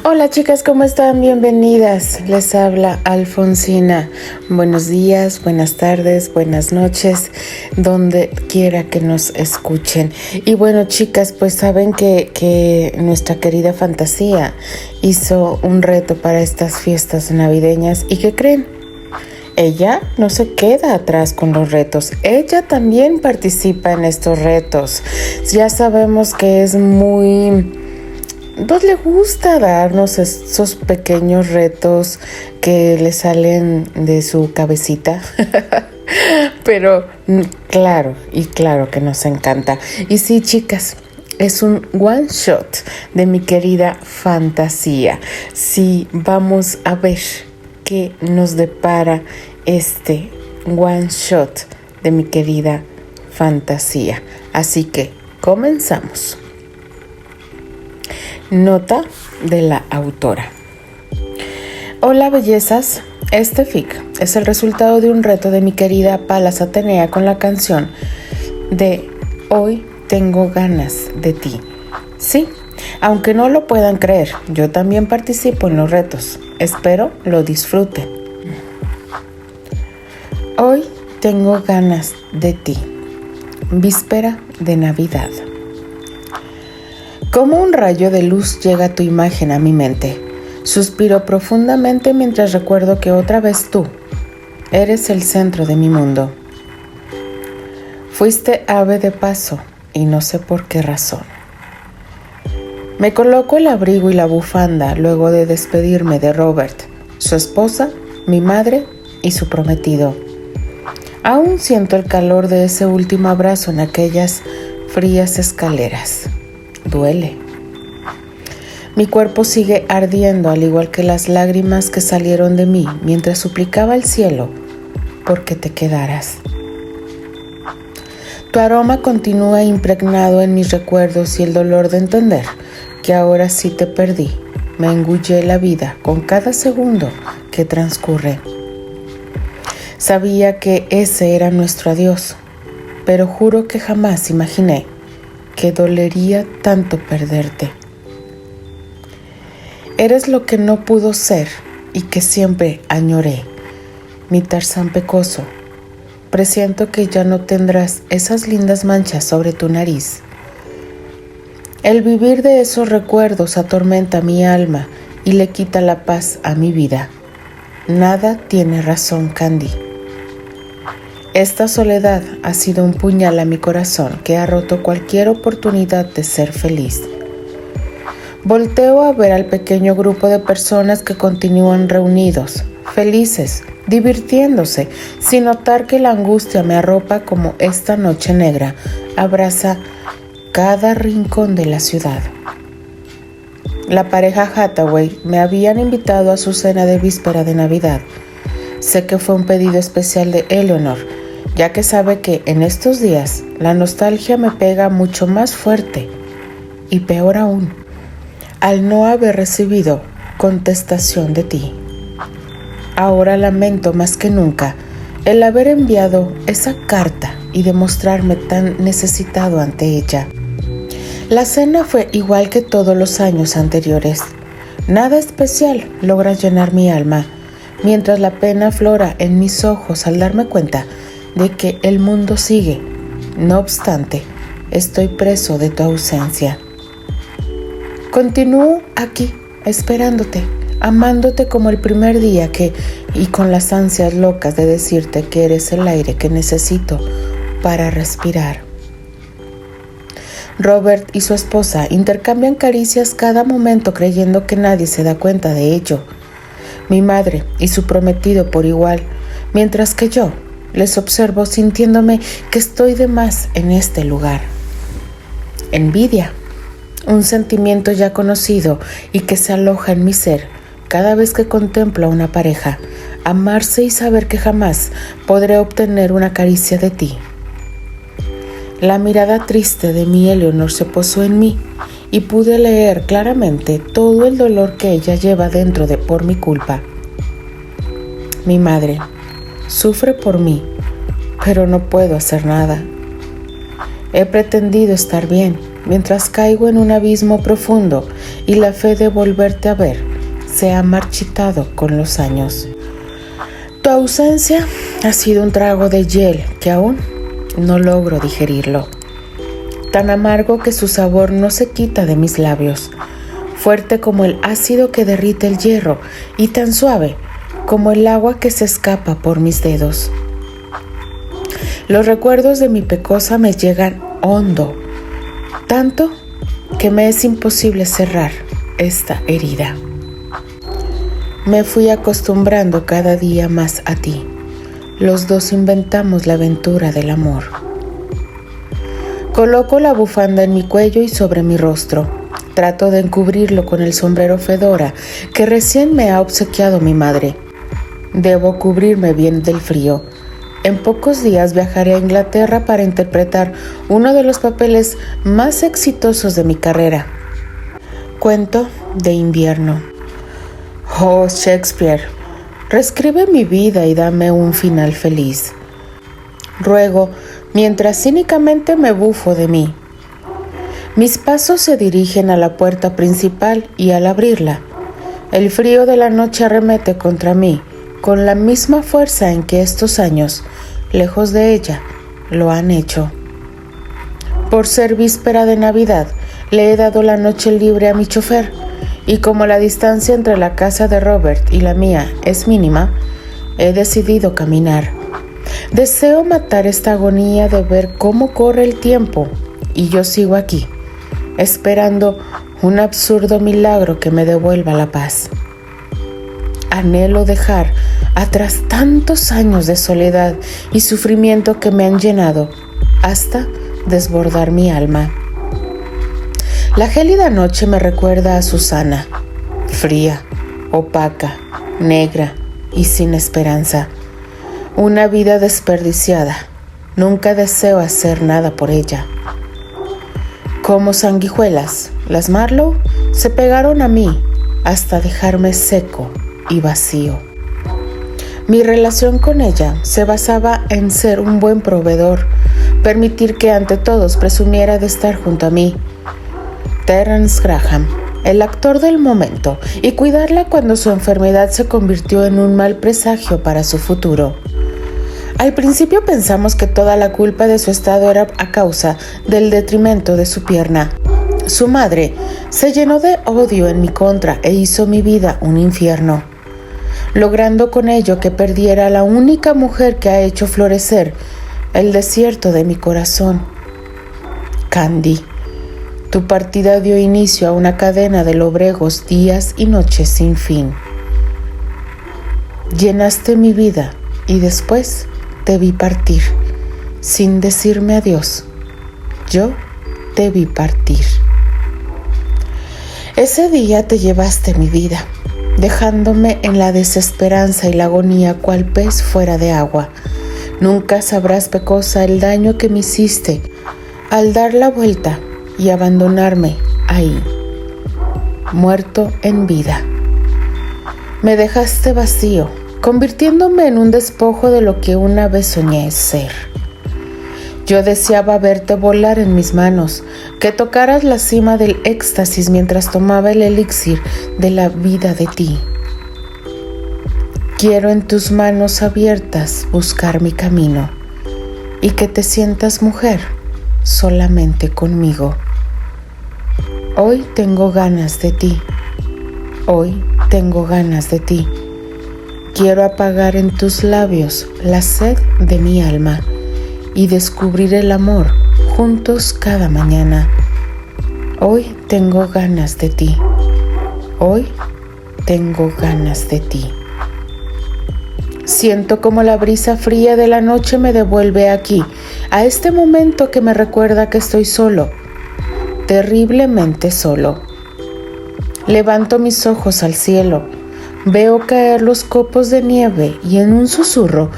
Hola chicas, ¿cómo están? Bienvenidas. Les habla Alfonsina. Buenos días, buenas tardes, buenas noches, donde quiera que nos escuchen. Y bueno chicas, pues saben que nuestra querida Fantasía hizo un reto para estas fiestas navideñas. ¿Y qué creen? Ella no se queda atrás con los retos, ella también participa en estos retos. Ya sabemos que es pues le gusta darnos esos pequeños retos que le salen de su cabecita. Pero claro que nos encanta. Y sí, chicas, es un one shot de mi querida Fantasía. Sí, vamos a ver qué nos depara este one shot de mi querida Fantasía. Así que comenzamos. Nota de la autora. Hola bellezas, este fic es el resultado de un reto de mi querida Palas Atenea con la canción de Hoy tengo ganas de ti. Sí, aunque no lo puedan creer, yo también participo en los retos. Espero lo disfruten. Hoy tengo ganas de ti. Víspera de Navidad. Como un rayo de luz llega tu imagen a mi mente. Suspiro profundamente mientras recuerdo que otra vez tú eres el centro de mi mundo. Fuiste ave de paso y no sé por qué razón. Me coloco el abrigo y la bufanda luego de despedirme de Robert, su esposa, mi madre y su prometido. Aún siento el calor de ese último abrazo en aquellas frías escaleras. Duele. Mi cuerpo sigue ardiendo al igual que las lágrimas que salieron de mí mientras suplicaba al cielo porque te quedaras. Tu aroma continúa impregnado en mis recuerdos y el dolor de entender que ahora sí te perdí me engulle la vida con cada segundo que transcurre. Sabía que ese era nuestro adiós, pero juro que jamás imaginé que dolería tanto perderte. Eres lo que no pudo ser y que siempre añoré, mi Tarzán pecoso. Presiento que ya no tendrás esas lindas manchas sobre tu nariz. El vivir de esos recuerdos atormenta mi alma y le quita la paz a mi vida. Nada tiene razón, Candy. Esta soledad ha sido un puñal a mi corazón que ha roto cualquier oportunidad de ser feliz. Volteo a ver al pequeño grupo de personas que continúan reunidos, felices, divirtiéndose, sin notar que la angustia me arropa como esta noche negra abraza cada rincón de la ciudad. La pareja Hathaway me habían invitado a su cena de víspera de Navidad. Sé que fue un pedido especial de Eleanor, ya que sabe que en estos días la nostalgia me pega mucho más fuerte y peor aún, al no haber recibido contestación de ti. Ahora lamento más que nunca el haber enviado esa carta y demostrarme tan necesitado ante ella. La cena fue igual que todos los años anteriores. Nada especial logra llenar mi alma, mientras la pena aflora en mis ojos al darme cuenta de que el mundo sigue. No obstante, estoy preso de tu ausencia. Continúo aquí, esperándote, amándote como el primer día y con las ansias locas de decirte que eres el aire que necesito para respirar. Robert y su esposa intercambian caricias cada momento creyendo que nadie se da cuenta de ello. Mi madre y su prometido por igual, mientras que yo les observo sintiéndome que estoy de más en este lugar. Envidia, un sentimiento ya conocido y que se aloja en mi ser cada vez que contemplo a una pareja, amarse y saber que jamás podré obtener una caricia de ti. La mirada triste de mi Eleanor se posó en mí y pude leer claramente todo el dolor que ella lleva dentro por mi culpa. Mi madre sufre por mí, pero no puedo hacer nada. He pretendido estar bien, mientras caigo en un abismo profundo y la fe de volverte a ver se ha marchitado con los años. Tu ausencia ha sido un trago de hiel que aún no logro digerirlo, tan amargo que su sabor no se quita de mis labios, fuerte como el ácido que derrite el hierro y tan suave como el agua que se escapa por mis dedos. Los recuerdos de mi pecosa me llegan hondo, tanto que me es imposible cerrar esta herida. Me fui acostumbrando cada día más a ti. Los dos inventamos la aventura del amor. Coloco la bufanda en mi cuello y sobre mi rostro. Trato de encubrirlo con el sombrero fedora que recién me ha obsequiado mi madre. Debo cubrirme bien del frío. En pocos días viajaré a Inglaterra para interpretar uno de los papeles más exitosos de mi carrera. Cuento de invierno. Oh, Shakespeare, reescribe mi vida y dame un final feliz. Ruego, mientras cínicamente me bufo de mí. Mis pasos se dirigen a la puerta principal y al abrirla, el frío de la noche arremete contra mí con la misma fuerza en que estos años, lejos de ella, lo han hecho. Por ser víspera de Navidad, le he dado la noche libre a mi chofer, y como la distancia entre la casa de Robert y la mía es mínima, he decidido caminar. Deseo matar esta agonía de ver cómo corre el tiempo, y yo sigo aquí, esperando un absurdo milagro que me devuelva la paz. Anhelo dejar atrás tantos años de soledad y sufrimiento que me han llenado hasta desbordar mi alma. La gélida noche me recuerda a Susana, fría, opaca, negra y sin esperanza. Una vida desperdiciada. Nunca deseo hacer nada por ella. Como sanguijuelas, las Marlowe se pegaron a mí hasta dejarme seco y vacío. Mi relación con ella se basaba en ser un buen proveedor, permitir que ante todos presumiera de estar junto a mí, Terence Graham, el actor del momento, y cuidarla cuando su enfermedad se convirtió en un mal presagio para su futuro. Al principio pensamos que toda la culpa de su estado era a causa del detrimento de su pierna. Su madre se llenó de odio en mi contra e hizo mi vida un infierno, logrando con ello que perdiera a la única mujer que ha hecho florecer el desierto de mi corazón. Candy, tu partida dio inicio a una cadena de lobregos días y noches sin fin. Llenaste mi vida y después te vi partir, sin decirme adiós. Yo te vi partir. Ese día te llevaste mi vida, dejándome en la desesperanza y la agonía cual pez fuera de agua. Nunca sabrás, pecosa, el daño que me hiciste al dar la vuelta y abandonarme ahí, muerto en vida. Me dejaste vacío, convirtiéndome en un despojo de lo que una vez soñé ser. Yo deseaba verte volar en mis manos, que tocaras la cima del éxtasis mientras tomaba el elixir de la vida de ti. Quiero en tus manos abiertas buscar mi camino y que te sientas mujer solamente conmigo. Hoy tengo ganas de ti. Hoy tengo ganas de ti. Quiero apagar en tus labios la sed de mi alma y descubrir el amor juntos cada mañana. Hoy tengo ganas de ti. Hoy tengo ganas de ti. Siento como la brisa fría de la noche me devuelve aquí, a este momento que me recuerda que estoy solo, terriblemente solo. Levanto mis ojos al cielo, veo caer los copos de nieve y en un susurro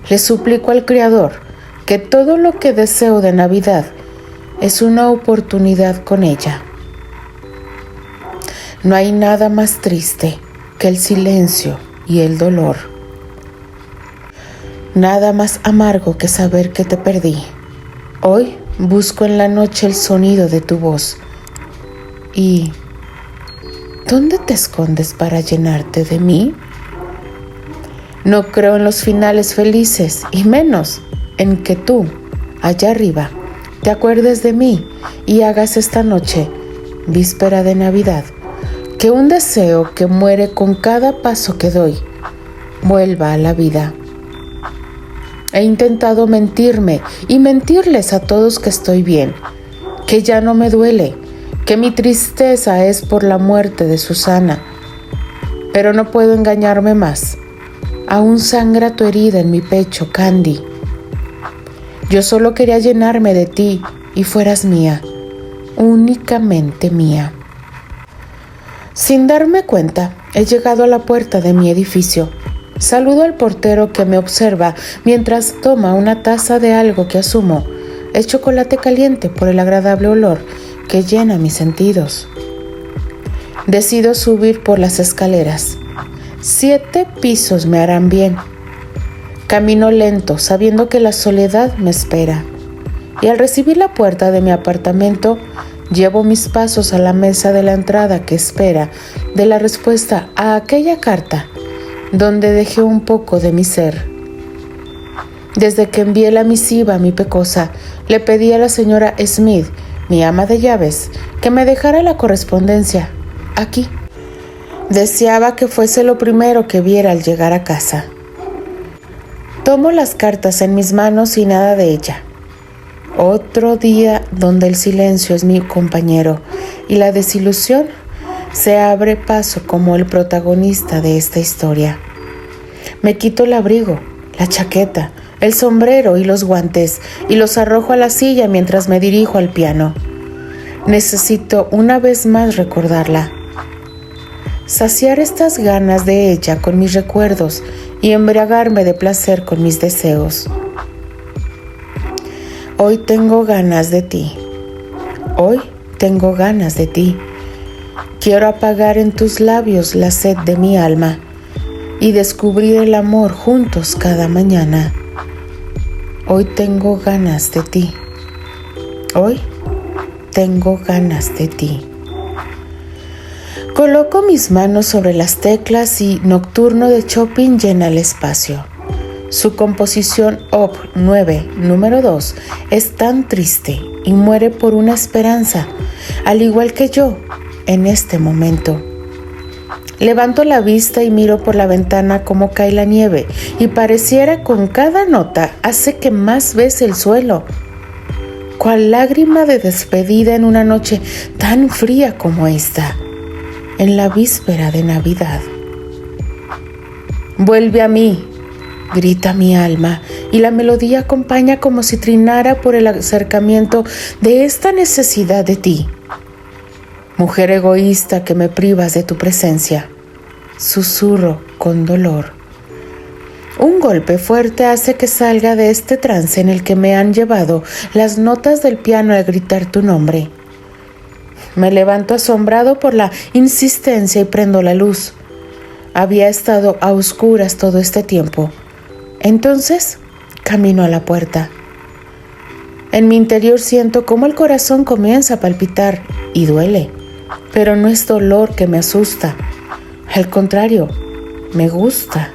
le suplico al Creador que todo lo que deseo de Navidad es una oportunidad con ella. No hay nada más triste que el silencio y el dolor. Nada más amargo que saber que te perdí. Hoy Busco en la noche el sonido de tu voz. ¿Y dónde te escondes para llenarte de mí? No creo en los finales felices y menos en que tú, allá arriba, te acuerdes de mí y hagas esta noche, víspera de Navidad, que un deseo que muere con cada paso que doy vuelva a la vida. He intentado mentirme y mentirles a todos que estoy bien, que ya no me duele, que mi tristeza es por la muerte de Susana, pero no puedo engañarme más. Aún sangra tu herida en mi pecho, Candy. Yo solo quería llenarme de ti y fueras mía, únicamente mía. Sin darme cuenta, he llegado a la puerta de mi edificio. Saludo al portero que me observa mientras toma una taza de algo que asumo es chocolate caliente por el agradable olor que llena mis sentidos. Decido subir por las escaleras. 7 pisos me harán bien. Camino lento, sabiendo que la soledad me espera. Y al recibir la puerta de mi apartamento, llevo mis pasos a la mesa de la entrada que espera de la respuesta a aquella carta donde dejé un poco de mi ser. Desde que envié la misiva a mi pecosa, le pedí a la señora Smith, mi ama de llaves, que me dejara la correspondencia aquí. Deseaba que fuese lo primero que viera al llegar a casa. Tomo las cartas en mis manos y nada de ella. Otro día donde el silencio es mi compañero y la desilusión se abre paso como el protagonista de esta historia. Me quito el abrigo, la chaqueta, el sombrero y los guantes y los arrojo a la silla mientras me dirijo al piano. Necesito una vez más recordarla. Saciar estas ganas de ella con mis recuerdos y embriagarme de placer con mis deseos. Hoy tengo ganas de ti. Hoy tengo ganas de ti. Quiero apagar en tus labios la sed de mi alma y descubrir el amor juntos cada mañana. Hoy tengo ganas de ti. Hoy tengo ganas de ti. Coloco mis manos sobre las teclas y Nocturno de Chopin llena el espacio. Su composición Op. 9, número 2, es tan triste y muere por una esperanza, al igual que yo, en este momento. Levanto la vista y miro por la ventana cómo cae la nieve y pareciera con cada nota hace que más bese el suelo. Cual lágrima de despedida en una noche tan fría como esta, en la víspera de Navidad. Vuelve a mí, grita mi alma, y la melodía acompaña como si trinara por el acercamiento de esta necesidad de ti. Mujer egoísta que me privas de tu presencia, susurro con dolor. Un golpe fuerte hace que salga de este trance en el que me han llevado las notas del piano al gritar tu nombre. Me levanto asombrado por la insistencia y prendo la luz. Había estado a oscuras todo este tiempo. Entonces, camino a la puerta. En mi interior siento cómo el corazón comienza a palpitar y duele, pero no es dolor que me asusta. Al contrario, me gusta.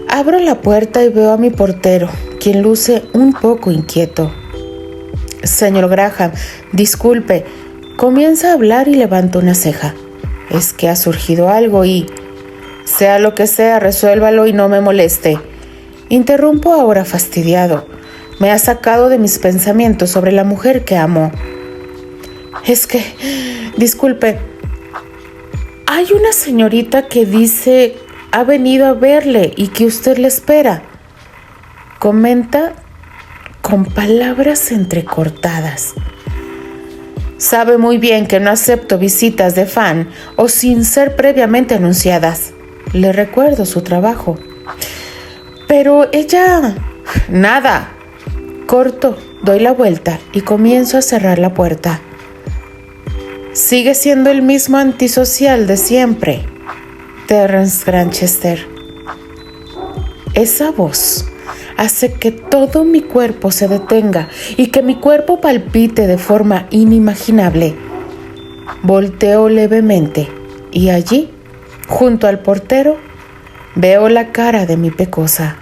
Abro la puerta y veo a mi portero, quien luce un poco inquieto. Señor Graham, disculpe. Comienza a hablar y levanta una ceja. Es que ha surgido algo y... Sea lo que sea, resuélvalo y no me moleste. Interrumpo ahora fastidiado. Me ha sacado de mis pensamientos sobre la mujer que amo. Es que... Disculpe. Hay una señorita que dice... Ha venido a verle y que usted le espera. Comenta con palabras entrecortadas. Sabe muy bien que no acepto visitas de fan o sin ser previamente anunciadas. Le recuerdo su trabajo. Pero ella... Nada. Corto, doy la vuelta y comienzo a cerrar la puerta. Sigue siendo el mismo antisocial de siempre. Terence Granchester. Esa voz, hace que todo mi cuerpo se detenga y que mi cuerpo palpite de forma inimaginable. Volteo levemente y allí, junto al portero, veo la cara de mi Pecosa.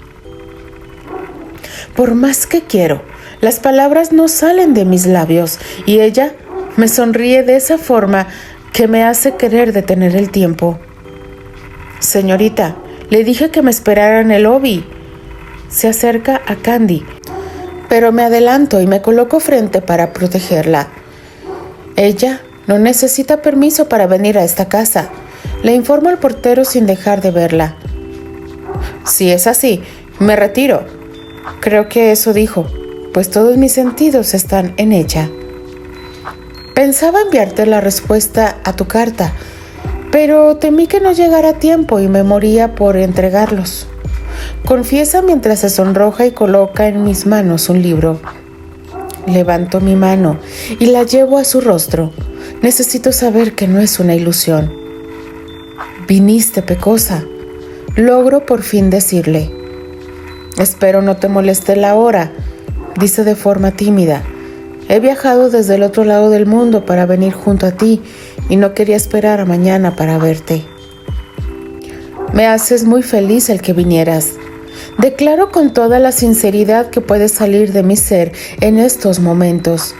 Por más que quiero, las palabras no salen de mis labios y ella me sonríe de esa forma que me hace querer detener el tiempo. Señorita, le dije que me esperara en el lobby. Se acerca a Candy, pero me adelanto y me coloco frente para protegerla. Ella no necesita permiso para venir a esta casa. Le informo al portero sin dejar de verla. Si es así, me retiro. Creo que eso dijo, pues todos mis sentidos están en ella. Pensaba enviarte la respuesta a tu carta, pero temí que no llegara a tiempo y me moría por entregarlos. Confiesa mientras se sonroja y coloca en mis manos un libro. Levanto mi mano y la llevo a su rostro. Necesito saber que no es una ilusión. Viniste, Pecosa. Logro por fin decirle. Espero no te moleste la hora, dice de forma tímida. He viajado desde el otro lado del mundo para venir junto a ti y no quería esperar a mañana para verte. Me haces muy feliz el que vinieras. Declaro con toda la sinceridad que puede salir de mi ser en estos momentos.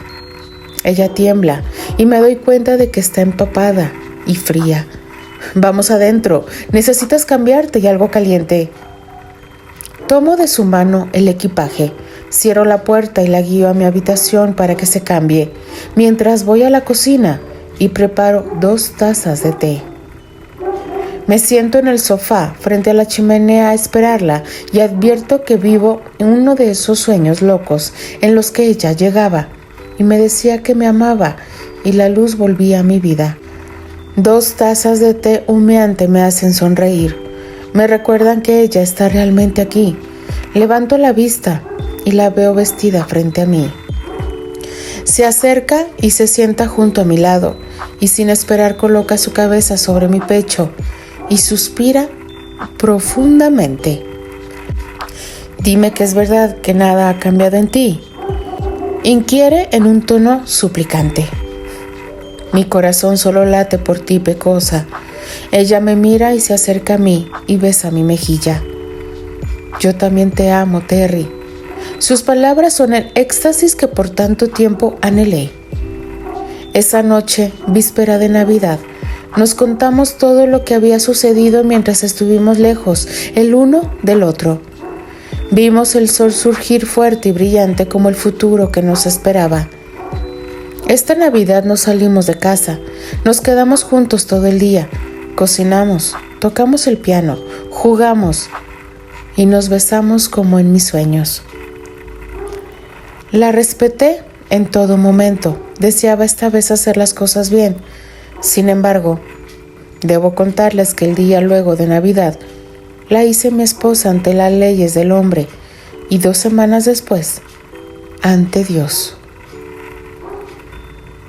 Ella tiembla y me doy cuenta de que está empapada y fría. Vamos adentro, necesitas cambiarte y algo caliente. Tomo de su mano el equipaje, cierro la puerta y la guío a mi habitación para que se cambie, mientras voy a la cocina y preparo 2 tazas de té. Me siento en el sofá frente a la chimenea a esperarla y advierto que vivo en uno de esos sueños locos en los que ella llegaba y me decía que me amaba y la luz volvía a mi vida. 2 tazas de té humeante me hacen sonreír. Me recuerdan que ella está realmente aquí. Levanto la vista y la veo vestida frente a mí. Se acerca y se sienta junto a mi lado y sin esperar coloca su cabeza sobre mi pecho y suspira profundamente. Dime que es verdad que nada ha cambiado en ti. Inquiere en un tono suplicante. Mi corazón solo late por ti, Pecosa. Ella me mira y se acerca a mí y besa mi mejilla. Yo también te amo, Terry. Sus palabras son el éxtasis que por tanto tiempo anhelé. Esa noche, víspera de Navidad, nos contamos todo lo que había sucedido mientras estuvimos lejos, el uno del otro. Vimos el sol surgir fuerte y brillante como el futuro que nos esperaba. Esta Navidad no salimos de casa, nos quedamos juntos todo el día, cocinamos, tocamos el piano, jugamos y nos besamos como en mis sueños. La respeté en todo momento, deseaba esta vez hacer las cosas bien. Sin embargo, debo contarles que el día luego de Navidad la hice mi esposa ante las leyes del hombre y 2 semanas después, ante Dios.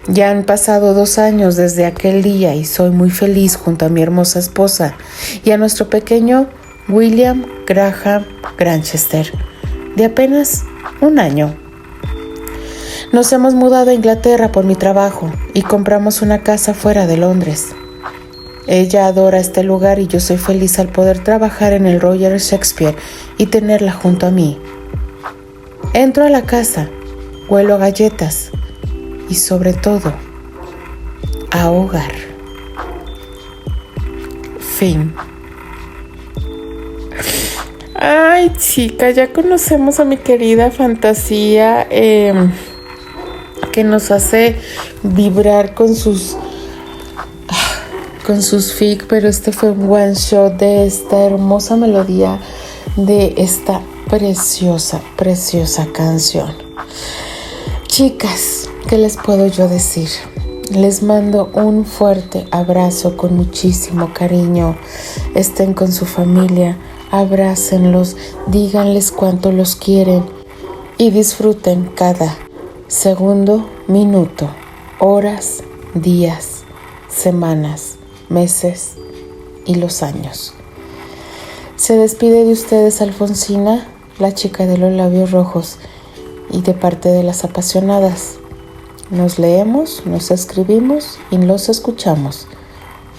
Ya han pasado 2 años desde aquel día y soy muy feliz junto a mi hermosa esposa y a nuestro pequeño William Graham Granchester, de apenas 1 año. Nos hemos mudado a Inglaterra por mi trabajo y compramos una casa fuera de Londres. Ella adora este lugar y yo soy feliz al poder trabajar en el Royal Shakespeare y tenerla junto a mí. Entro a la casa, huelo a galletas y sobre todo a hogar. Fin. Ay, chica, ya conocemos a mi querida Fantasía, que nos hace vibrar con sus fic, pero este fue un one shot de esta hermosa melodía de esta preciosa, preciosa canción. Chicas, ¿qué les puedo yo decir? Les mando un fuerte abrazo con muchísimo cariño. Estén con su familia, abrácenlos, díganles cuánto los quieren y disfruten cada segundo, minuto, horas, días, semanas, meses y los años. Se despide de ustedes Alfonsina la chica de los labios rojos, y de parte de las apasionadas. Nos leemos, nos escribimos y los escuchamos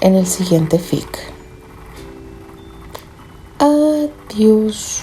en el siguiente fic. Adiós.